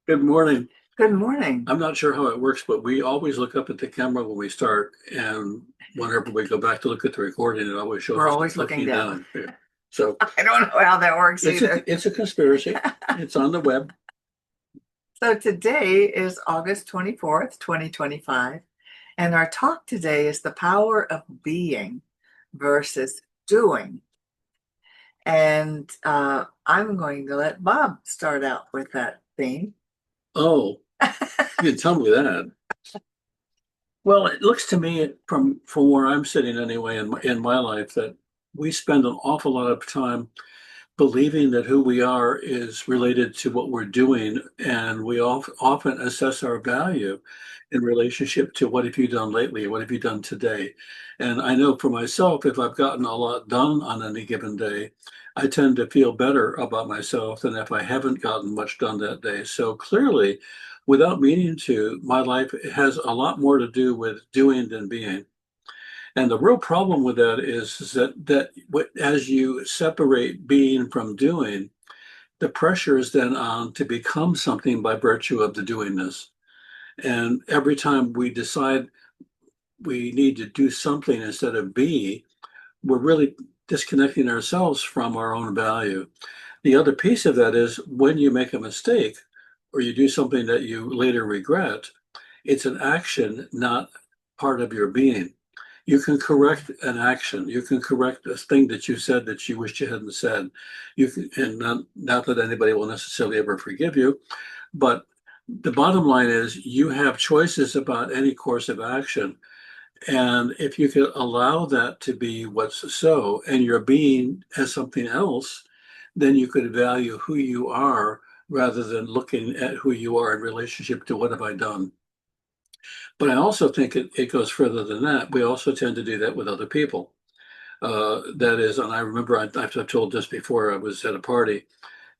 Good morning. Good morning. I'm not sure how it works, but we always look up at the camera when we start, and whenever we go back to look at the recording, it always shows We're us always looking looking down. down. Yeah. So I don't know how that works it's either. a conspiracy. It's on the web. So today is August 24th, 2025, and our talk today is the power of being versus doing. And I'm going to let Bob start out with that theme. Oh, you didn't tell me that. Well, it looks to me from where I'm sitting anyway in my life that we spend an awful lot of time believing that who we are is related to what we're doing, and we often assess our value in relationship to what have you done lately, what have you done today. And I know for myself, if I've gotten a lot done on any given day, I tend to feel better about myself than if I haven't gotten much done that day. So clearly, without meaning to, my life has a lot more to do with doing than being. And the real problem with that is that as you separate being from doing, the pressure is then on to become something by virtue of the doingness. And every time we decide we need to do something instead of be, we're really disconnecting ourselves from our own value. The other piece of that is when you make a mistake or you do something that you later regret, it's an action, not part of your being. You can correct an action. You can correct a thing that you said that you wished you hadn't said. You can, and not that anybody will necessarily ever forgive you, but the bottom line is you have choices about any course of action. And if you could allow that to be what's so, and your being as something else, then you could value who you are rather than looking at who you are in relationship to what have I done. But I also think it goes further than that. We also tend to do that with other people. That is, and I remember I've told this before. I was at a party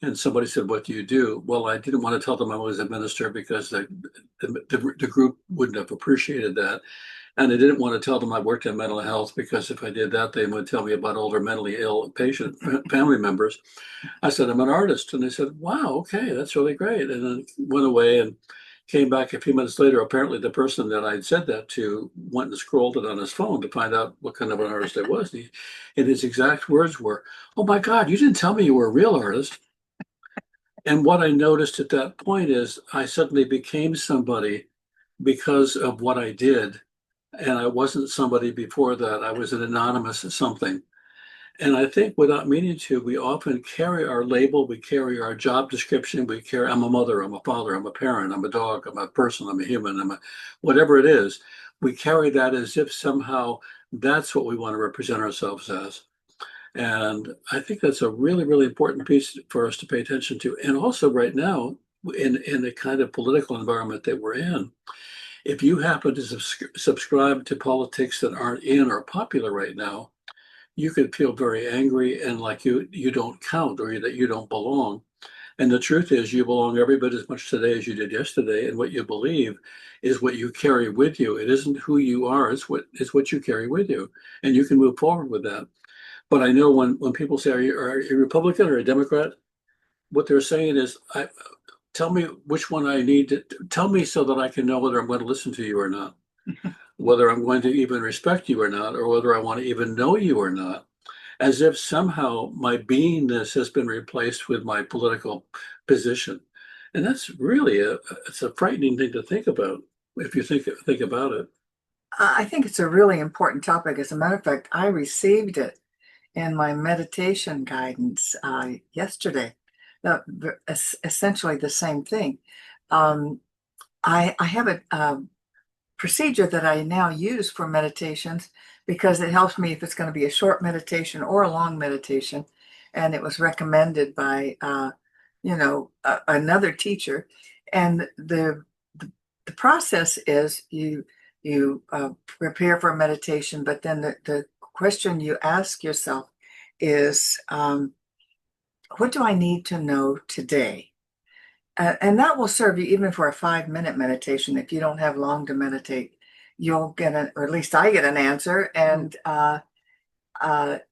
and somebody said, "What do you do?" Well, I didn't want to tell them I was a minister because the group wouldn't have appreciated that. And I didn't want to tell them I worked in mental health because if I did that, they would tell me about older mentally ill patient family members. I said, I'm an artist. And they said, wow, okay, that's really great. And then went away and came back a few minutes later. Apparently, the person that I'd said that to went and scrolled it on his phone to find out what kind of an artist I was. And his exact words were, oh my God, you didn't tell me you were a real artist. And what I noticed at that point is I suddenly became somebody because of what I did. And I wasn't somebody before that. I was an anonymous something. And I think without meaning to, we often carry our label, we carry our job description, I'm a mother, I'm a father, I'm a parent, I'm a dog, I'm a person, I'm a human, whatever it is. We carry that as if somehow that's what we want to represent ourselves as. And I think that's a really, really important piece for us to pay attention to. And also right now, in the kind of political environment that we're in, if you happen to subscribe to politics that aren't in or popular right now, you could feel very angry and like you don't count or that you don't belong. And the truth is, you belong every bit as much today as you did yesterday. And what you believe is what you carry with you. It isn't who you are; it's what you carry with you, and you can move forward with that. But I know when people say, "Are you a Republican or a Democrat?" What they're saying is, tell me which one I need to tell me so that I can know whether I'm going to listen to you or not, whether I'm going to even respect you or not, or whether I want to even know you or not, as if somehow my beingness has been replaced with my political position. And that's really it's a frightening thing to think about if you think about it. I think it's a really important topic. As a matter of fact, I received it in my meditation guidance yesterday. Essentially the same thing. Um, I have a procedure that I now use for meditations because it helps me if it's going to be a short meditation or a long meditation. And it was recommended by, another teacher. And the process is you prepare for a meditation, but then the question you ask yourself is, what do I need to know today? And that will serve you even for a 5-minute meditation. If you don't have long to meditate, you'll get an, or at least I get an answer. And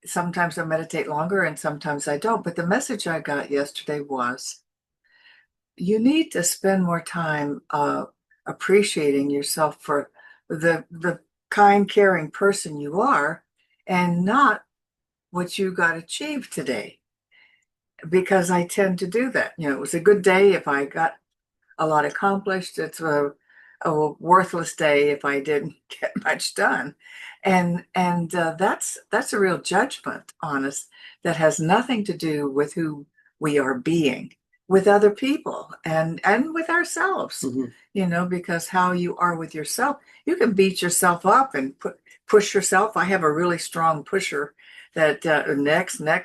sometimes I meditate longer and sometimes I don't. But the message I got yesterday was you need to spend more time appreciating yourself for the kind, caring person you are, and not what you got achieved today. Because I tend to do that. You know, it was a good day if I got a lot accomplished. It's a worthless day if I didn't get much done. And that's a real judgment on us that has nothing to do with who we are being with other people and with ourselves. Mhm. You know, because how you are with yourself, you can beat yourself up and push yourself. I have a really strong pusher that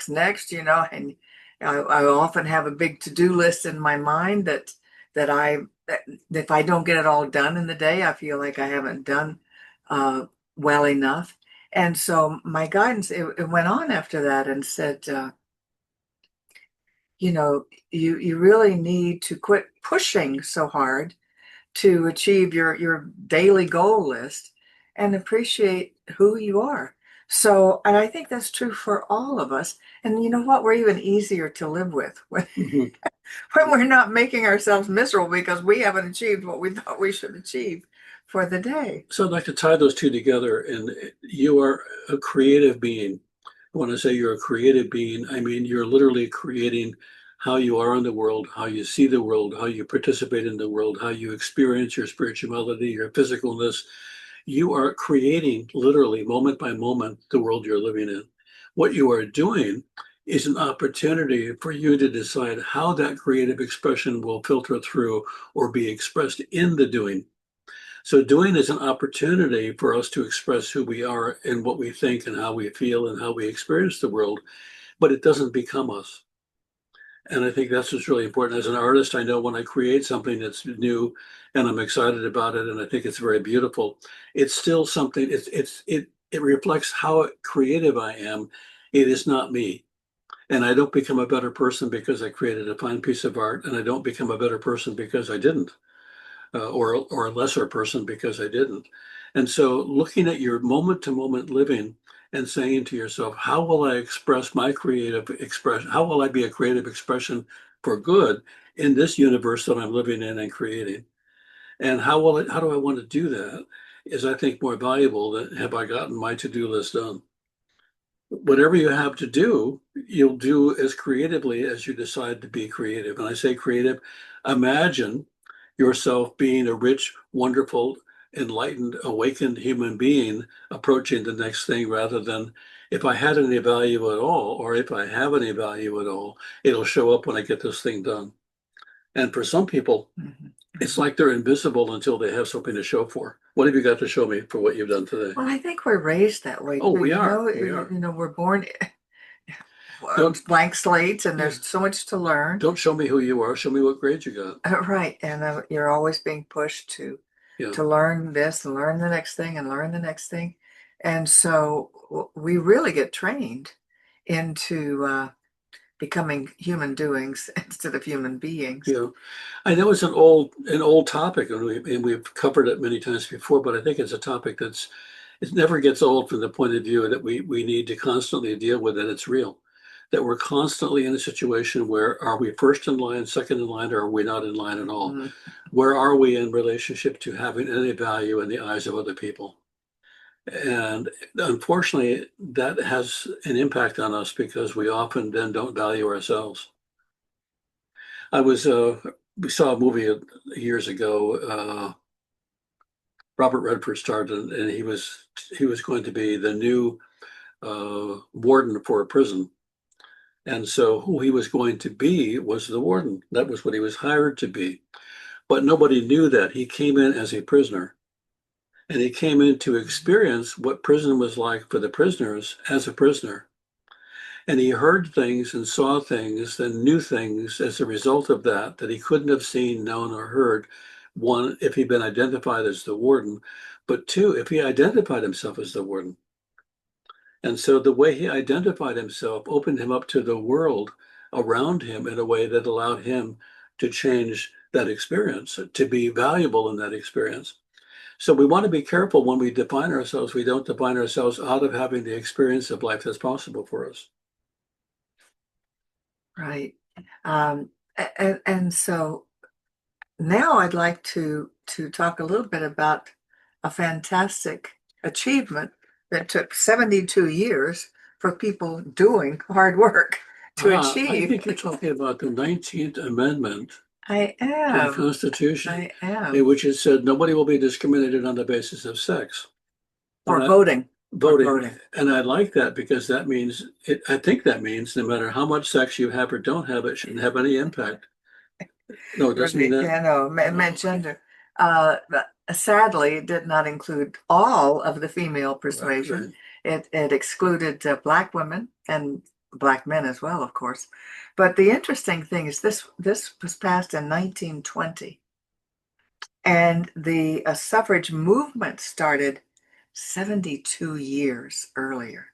next, you know, and I often have a big to-do list in my mind that I that if I don't get it all done in the day, I feel like I haven't done uh, well enough. And so my guidance, it went on after that and said, you know, you really need to quit pushing so hard to achieve your daily goal list and appreciate who you are. So, and I think that's true for all of us. And you know what? We're even easier to live with Mhm. when we're not making ourselves miserable because we haven't achieved what we thought we should achieve for the day. So I'd like to tie those two together. And you are a creative being. When I say you're a creative being, I mean you're literally creating how you are in the world, how you see the world, how you participate in the world, how you experience your spirituality, your physicalness. You are creating literally moment by moment the world you're living in. What you are doing is an opportunity for you to decide how that creative expression will filter through or be expressed in the doing. So doing is an opportunity for us to express who we are and what we think and how we feel and how we experience the world, but it doesn't become us. And I think that's what's really important. As an artist, I know when I create something that's new and I'm excited about it and I think it's very beautiful, it's still something, it reflects how creative I am. It is not me. And I don't become a better person because I created a fine piece of art, and I don't become a better person because I didn't, or a lesser person because I didn't. And so, looking at your moment to moment living and saying to yourself, how will I express my creative expression? How will I be a creative expression for good in this universe that I'm living in and creating? And how do I want to do that? Is I think more valuable than have I gotten my to-do list done? Whatever you have to do, you'll do as creatively as you decide to be creative. And I say creative, imagine yourself being a rich, wonderful, enlightened, awakened human being approaching the next thing rather than if I had any value at all, or if I have any value at all, it'll show up when I get this thing done. And for some people, Mhm, it's mhm. like they're invisible until they have something to show for. What have you got to show me for what you've done today? Well, I think we're raised that way Oh, too. we You are. know, We are. we're born Don't, blank slates, and yeah. there's so much to learn. Don't show me who you are. Show me what grade you got. Right, and you're always being pushed Yeah. to learn this and learn the next thing and learn the next thing, and so we really get trained into becoming human doings instead of human beings. Yeah. I know it's an old topic and we've covered it many times before, but I think it's a topic it never gets old from the point of view that we need to constantly deal with it. It's real. That we're constantly in a situation where are we first in line, second in line, or are we not in line at all? Mm. Where are we in relationship to having any value in the eyes of other people? And unfortunately, that has an impact on us because we often then don't value ourselves. I was we saw a movie years ago. Robert Redford starred, and he was going to be the new warden for a prison. And so who he was going to be was the warden. That was what he was hired to be. But nobody knew that. He came in as a prisoner, and he came in to experience what prison was like for the prisoners as a prisoner. And he heard things and saw things and knew things as a result of that that he couldn't have seen, known, or heard. One, if he'd been identified as the warden, but two, if he identified himself as the warden. And so the way he identified himself opened him up to the world around him in a way that allowed him to change that experience, to be valuable in that experience. So we want to be careful when we define ourselves. We don't define ourselves out of having the experience of life that's possible for us. Right. And so now I'd like to talk a little bit about a fantastic achievement that took 72 years for people doing hard work to I achieve. think you're talking about the 19th Amendment I to the am. Constitution, I am. in which it said nobody will be discriminated on the basis of sex. And For voting. For voting, voting. and I like that because that means I think that means no matter how much sex you have or don't have, it shouldn't have any impact. No, it doesn't mean Right, that. yeah, no, meant gender. But sadly, it did not include all of the female Right, persuasion. right. It excluded Black women and Black men as well, of course. But the interesting thing is this was passed in 1920, and the suffrage movement started 72 years earlier.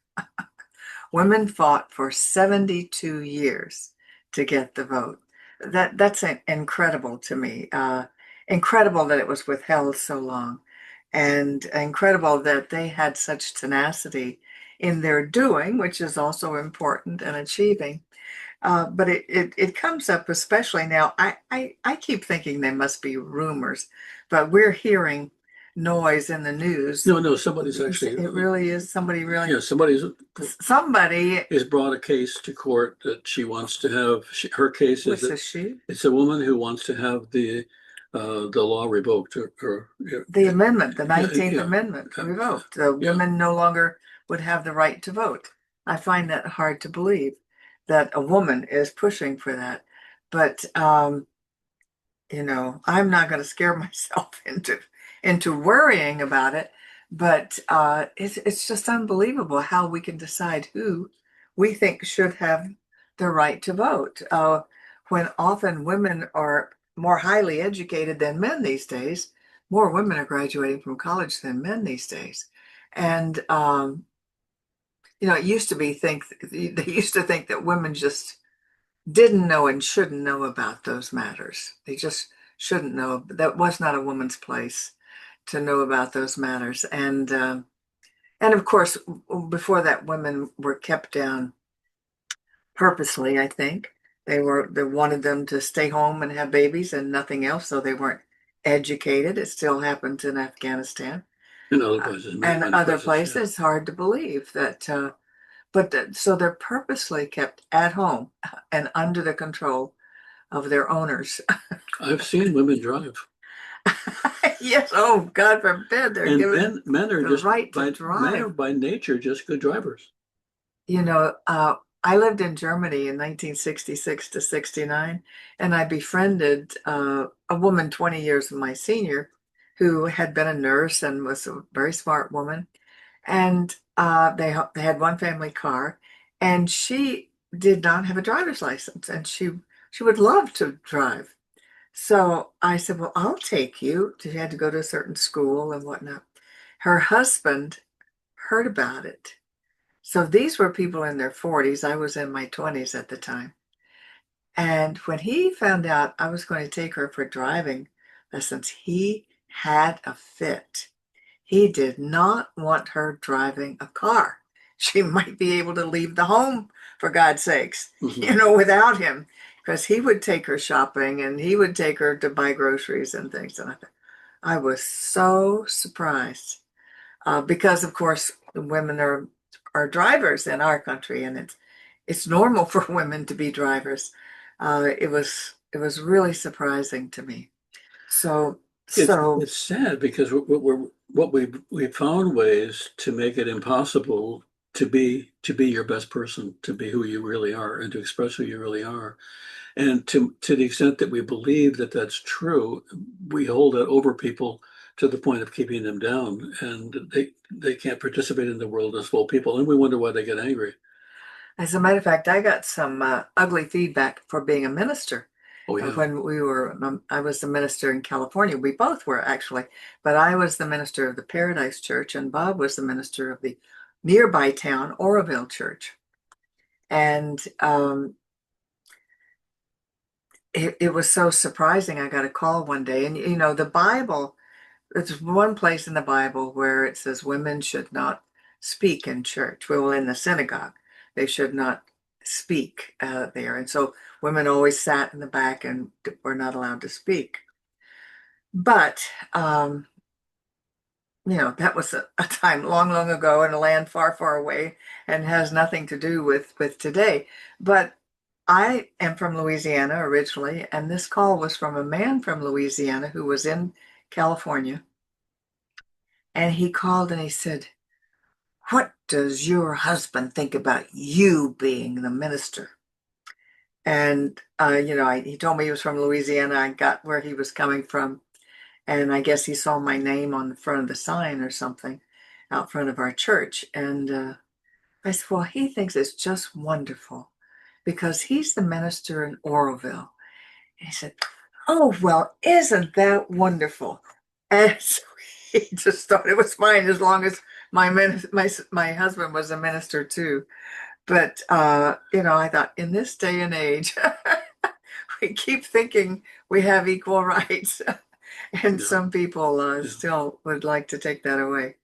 Women fought for 72 years to get the vote. That's incredible to me. Incredible that it was withheld so long, and incredible that they had such tenacity in their doing, which is also important, and achieving. But it comes up especially now. I keep thinking they must be rumors, but we're hearing noise in the news. No, no, somebody's actually, It really is somebody really, yeah, somebody's somebody, has brought a case to court that she wants to have. Her case is which that is she? it's a woman who wants to have the law revoked, or The amendment, the yeah, 19th yeah, Amendment yeah, revoked. The yeah. women no longer would have the right to vote. I find that hard to believe that a woman is pushing for that. But I'm not going to scare myself into worrying about it. But it's just unbelievable how we can decide who we think should have the right to vote, when often women are more highly educated than men these days. More women are graduating from college than men these days, and it used to be think they used to think that women just didn't know and shouldn't know about those matters. They just shouldn't know. That was not a woman's place to know about those matters. And of course, before that, women were kept down purposely. I think they wanted them to stay home and have babies and nothing else, so they weren't educated. It still happens in Afghanistan In other places, many, and many other places, yeah. places. Hard to believe that. So they're purposely kept at home and under the control of their owners. I've seen women drive, Yes, oh, God forbid they're and given men are the just right to men are drive. by nature just good drivers. You know, I lived in Germany in 1966 to 69, and I befriended a woman 20 years my senior who had been a nurse and was a very smart woman. And they had one family car, and she did not have a driver's license, and she would love to drive. So I said, "Well, I'll take you." She had to go to a certain school and whatnot. Her husband heard about it. So these were people in their 40s. I was in my 20s at the time. And when he found out I was going to take her for driving lessons, he had a fit. He did not want her driving a car. She might be able to leave the home, for God's sakes, Mhm. without him, because he would take her shopping and he would take her to buy groceries and things. And I was so surprised, because, of course, women are drivers in our country, and it's normal for women to be drivers. It was really surprising to me. So It's so it's sad because we found ways to make it impossible to be your best person, to be who you really are, and to express who you really are. And to the extent that we believe that that's true, we hold it over people to the point of keeping them down, and they can't participate in the world as full people, and we wonder why they get angry. as a matter of fact, I got some ugly feedback for being a minister. Oh yeah. When I was the minister in California. We both were actually, but I was the minister of the Paradise Church, and Bob was the minister of the nearby town, Oroville Church. And it was so surprising. I got a call one day, and the Bible, it's one place in the Bible where it says women should not speak in church. Well, in the synagogue, they should not speak there. And so women always sat in the back and were not allowed to speak. But that was a time long, long ago in a land far, far away and has nothing to do with today. But I am from Louisiana originally, and this call was from a man from Louisiana who was in California. And he called and he said, "What does your husband think about you being the minister?" And he told me he was from Louisiana. I got where he was coming from. And I guess he saw my name on the front of the sign or something out front of our church. And I said, well, he thinks it's just wonderful because he's the minister in Oroville. And he said, oh, well, isn't that wonderful? And so he just thought it was fine as long as my husband was a minister too. But I thought in this day and age, we keep thinking we have equal rights. And Yeah. some people Yeah. still would like to take that away.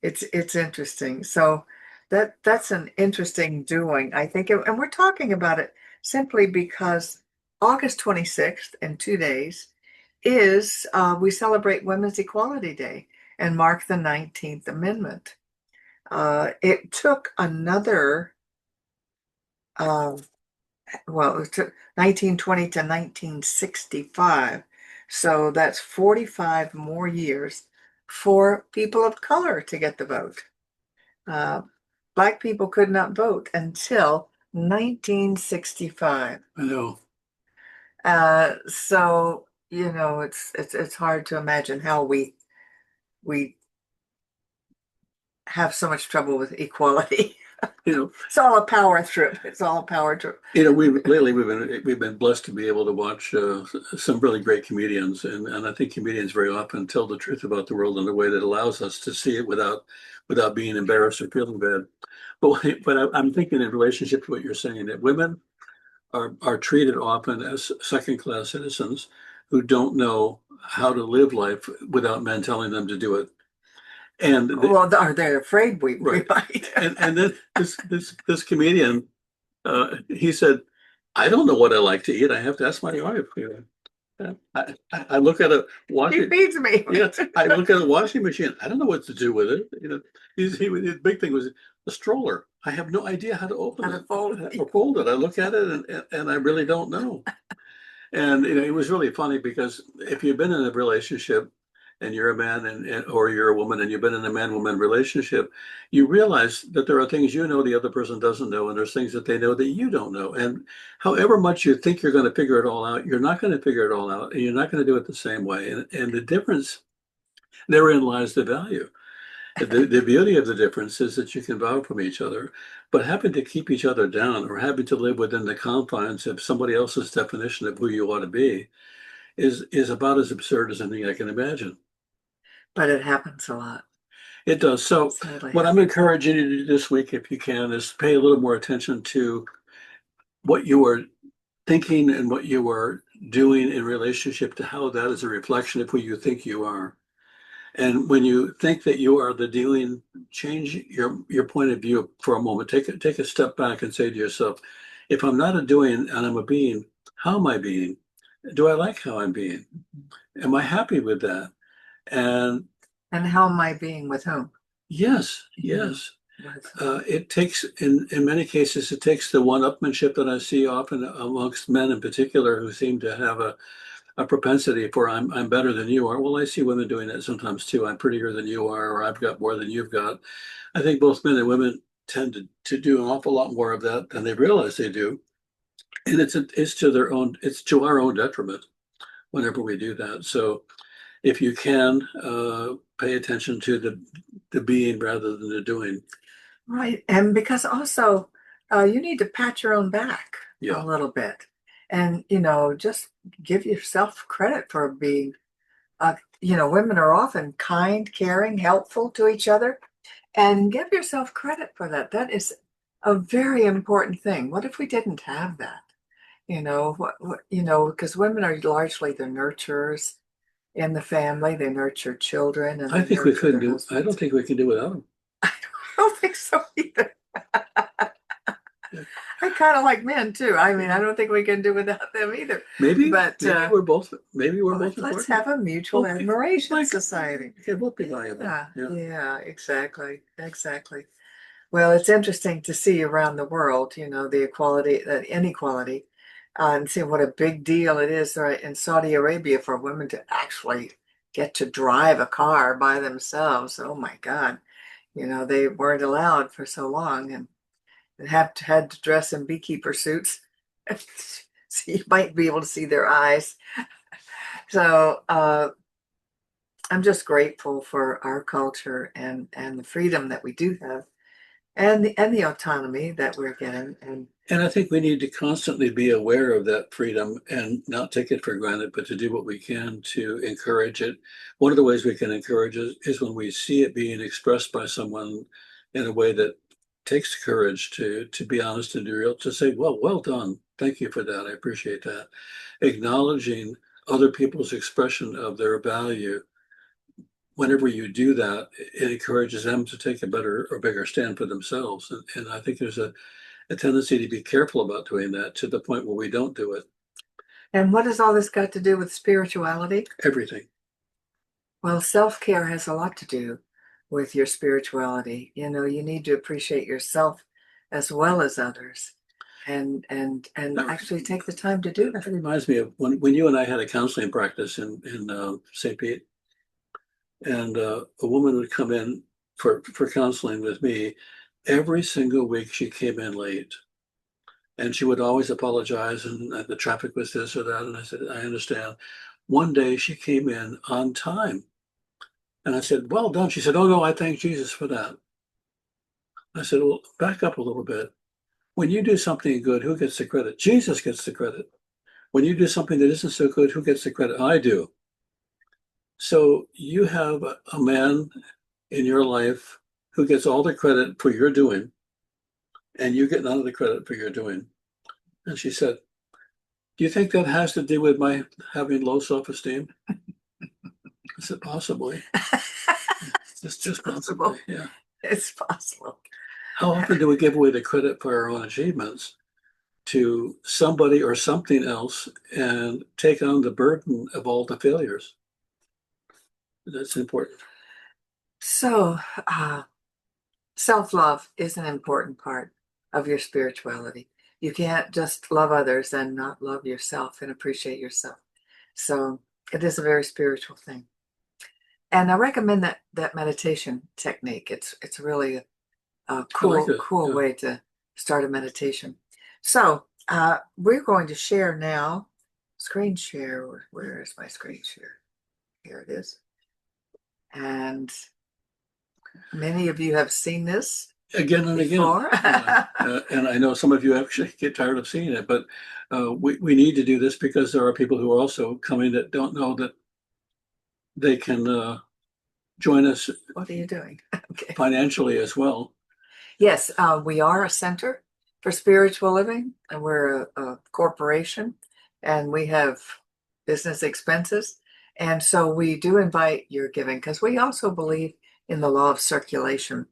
It's interesting. So that's an interesting doing, I think, and we're talking about it simply because August 26th in 2 days is we celebrate Women's Equality Day and mark the 19th Amendment. It took another uh, well, it took 1920 to 1965. So that's 45 more years for people of color to get the vote. Uh, Black people could not vote until 1965. I know. So it's hard to imagine how we have so much trouble with equality. You know, It's all a power trip. It's all a power trip. we've been blessed to be able to watch some really great comedians, and I think comedians very often tell the truth about the world in a way that allows us to see it without being embarrassed or feeling bad. But I'm thinking in relationship to what you're saying that women are treated often as second class citizens who don't know how to live life without men telling them to do it. And Well, are they afraid we right, might? and then this comedian he said, I don't know what I like to eat. I have to ask my wife. I look at a He washing. feeds me. Yeah, I look at a washing machine. I don't know what to do with it. His big thing was the stroller. I have no idea how to open How to it fold. or fold it. I look at it and I really don't know. And it was really funny because if you've been in a relationship and you're a man or you're a woman and you've been in a man-woman relationship, you realize that there are things the other person doesn't know, and there's things that they know that you don't know. And however much you think you're going to figure it all out, you're not going to figure it all out, and you're not going to do it the same way. And the difference therein lies the value. The beauty of the difference is that you can borrow from each other, but having to keep each other down or having to live within the confines of somebody else's definition of who you ought to be is about as absurd as anything I can imagine. But it happens a lot. It does. So, Sadly. what I'm encouraging you to do this week, if you can, is pay a little more attention to what you are thinking and what you are doing in relationship to how that is a reflection of who you think you are. And when you think that you are the doing, change your point of view for a moment. Take a step back and say to yourself, if I'm not a doing and I'm a being, how am I being? Do I like how I'm being? Am I happy with that? And And how am I being with whom? yes, yes. With- It takes, in many cases, it takes the one-upmanship that I see often amongst men in particular who seem to have a propensity for I'm better than you are. Well, I see women doing that sometimes too. I'm prettier than you are, or I've got more than you've got. I think both men and women tend to do an awful lot more of that than they realize they do. And it's to our own detriment whenever we do that. So if you can, pay attention to the being rather than the doing. Right. And because also you need to pat your own back a Yeah. little bit and, just give yourself credit for being, women are often kind, caring, helpful to each other, and give yourself credit for that. That is a very important thing. What if we didn't have that? Because women are largely the nurturers in the family. They nurture children and I they think we nurture couldn't their do, I don't husbands. think we can do without them. I don't think so either. I kind of like men too. I mean, I don't think we can do without them either. Maybe, But maybe we're both let's important. have a mutual Okay, admiration like, society. it would be valuable. Yeah, Yeah. yeah, exactly, exactly. Well, it's interesting to see around the world, the equality, the inequality, and see what a big deal it is right in Saudi Arabia for women to actually get to drive a car by themselves. Oh my God. They weren't allowed for so long and had to dress in beekeeper suits. So you might be able to see their eyes. So I'm just grateful for our culture and the freedom that we do have and the autonomy that we're getting. And I think we need to constantly be aware of that freedom and not take it for granted, but to do what we can to encourage it. One of the ways we can encourage it is when we see it being expressed by someone in a way that takes courage to be honest and real, to say, well done. Thank you for that. I appreciate that. Acknowledging other people's expression of their value. Whenever you do that, it encourages them to take a better or bigger stand for themselves. And I think there's a tendency to be careful about doing that to the point where we don't do it. And what has all this got to do with spirituality? Everything. Well, self-care has a lot to do with your spirituality. You need to appreciate yourself as well as others and That, actually take the time to do that that. reminds me of when you and I had a counseling practice in St. Pete, and a woman would come in for counseling with me. Every single week she came in late, and she would always apologize, and the traffic was this or that. And I said, I understand. One day she came in on time, and I said, well done. She said, oh no, I thank Jesus for that. I said, well, back up a little bit. When you do something good, who gets the credit? Jesus gets the credit. When you do something that isn't so good, who gets the credit? I do. So you have a man in your life who gets all the credit for your doing, and you get none of the credit for your doing. And she said, do you think that has to do with my having low self-esteem? I said, possibly. Just Possible. possibly, yeah. It's possible. How often do we give away the credit for our own achievements to somebody or something else and take on the burden of all the failures? That's important. So, self-love is an important part of your spirituality. You can't just love others and not love yourself and appreciate yourself. So it is a very spiritual thing. And I recommend that meditation technique. It's really a I like it. cool Yeah. way to start a meditation. So we're going to share now. Screen share. Where is my screen share? Here it is. And many of you have seen this Again and again. before. Yeah. And I know some of you actually get tired of seeing it, but we need to do this because there are people who are also coming that don't know that they can join us What are you doing? Okay. financially as well. Yes, we are a center for spiritual living, and we're a corporation, and we have business expenses. And so we do invite your giving because we also believe in the law of circulation,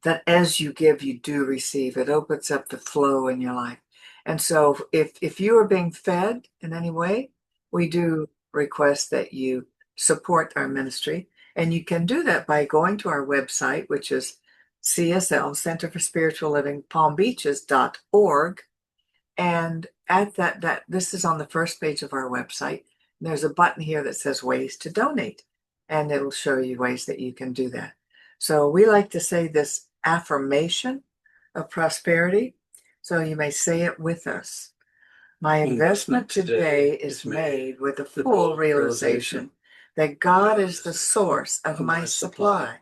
that as you give, you do receive. It opens up the flow in your life. And so if you are being fed in any way, we do request that you support our ministry. And you can do that by going to our website, which is CSL, Center for Spiritual Living, palmbeaches.org. And at that this is on the first page of our website. There's a button here that says ways to donate, and it'll show you ways that you can do that. So we like to say this affirmation of prosperity. So you may say it with us. My investment today is made with the full realization that God is the source of my supply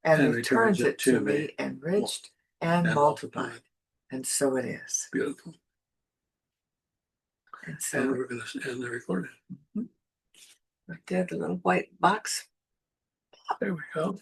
and returns it to me enriched and multiplied. And so it is. Beautiful. And And so we're going to end the recording. we did the little white box. There we go.